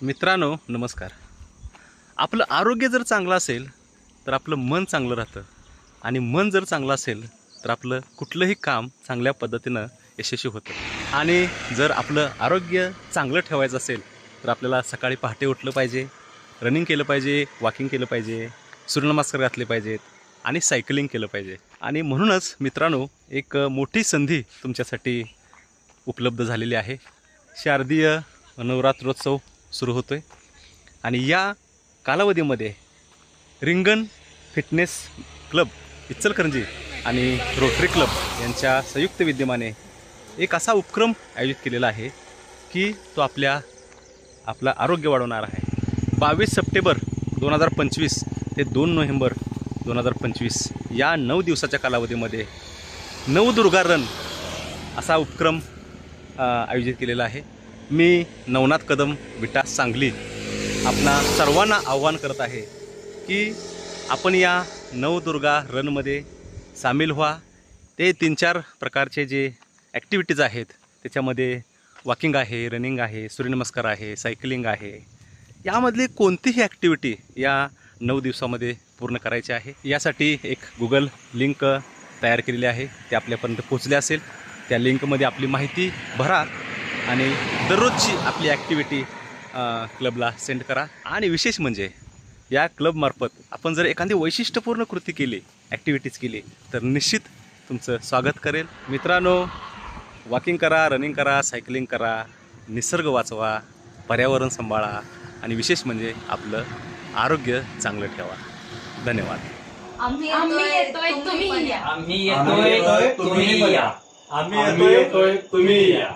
मित्रांनो नमस्कार. आपलं आरोग्य जर चांगलं असेल तर आपलं मन चांगलं राहतं आणि मन जर चांगलं असेल तर आपलं कुठलंही काम चांगल्या पद्धतीनं यशस्वी होतं. आणि जर आपलं आरोग्य चांगलं ठेवायचं असेल तर आपल्याला सकाळी पहाटे उठलं पाहिजे, रनिंग केलं पाहिजे, वॉकिंग केलं पाहिजे, सूर्यनमस्कार घातले पाहिजेत आणि सायकलिंग केलं पाहिजे. आणि म्हणूनच मित्रांनो एक मोठी संधी तुमच्यासाठी उपलब्ध झालेली आहे. शारदीय नवरात्रोत्सव सुरू होतो आहे आणि या कालावधीमध्ये रिंगण फिटनेस क्लब इचलकरंजी आणि रोटरी क्लब यांच्या संयुक्त विद्यमाने एक असा उपक्रम आयोजित केलेला आहे की तो आपलं आरोग्य वाढवणार आहे. 22 सप्टेंबर 2025 ते 2 नोव्हेंबर 2025 या 9 दिवसाच्या कालावधीमध्ये नवदुर्गा रन असा उपक्रम आयोजित केलेला आहे. मी नवनाथ कदम विटा सांगली आपणा सर्वांना आव्हान करत आहे की आपण या नवदुर्गा रनमध्ये सामील व्हा. ते 3-4 प्रकारचे जे ॲक्टिव्हिटीज आहेत त्याच्यामध्ये वॉकिंग आहे, रनिंग आहे, सूर्यनमस्कार आहे, सायकलिंग आहे. यामधली कोणतीही ॲक्टिव्हिटी या 9 दिवसामध्ये पूर्ण करायची आहे. यासाठी एक गुगल लिंक तयार केलेली आहे, ते आपल्यापर्यंत पोचले असेल. त्या लिंकमध्ये आपली माहिती भरा आणि दररोजची आपली ॲक्टिव्हिटी क्लबला सेंड करा. आणि विशेष म्हणजे या क्लबमार्फत आपण जर एखादी वैशिष्ट्यपूर्ण कृती केली, ॲक्टिव्हिटीज केली तर निश्चित तुमचं स्वागत करेल. मित्रांनो वॉकिंग करा, रनिंग करा, सायकलिंग करा, निसर्ग वाचवा, पर्यावरण सांभाळा आणि विशेष म्हणजे आपलं आरोग्य चांगलं ठेवा. धन्यवाद. आम्ही येतोय तुम्ही या. आम्ही येतोय तुम्ही या.